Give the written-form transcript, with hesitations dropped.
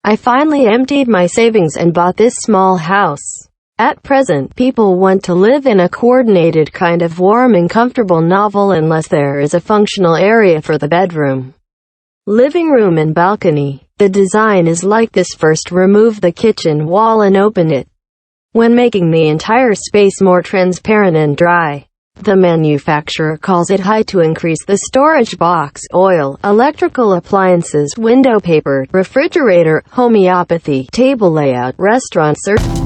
I finally emptied my savings and bought this small house. At present, people want to live in a coordinated kind of warm and comfortable novel unless there is a functional area for the bedroom, living room and balcony. The design is like this: first remove the kitchen wall and open it, when making the entire space more transparent and dry. The manufacturer calls it high to increase the storage box, oil, electrical appliances, window paper, refrigerator, homeopathy, table layout, restaurant service.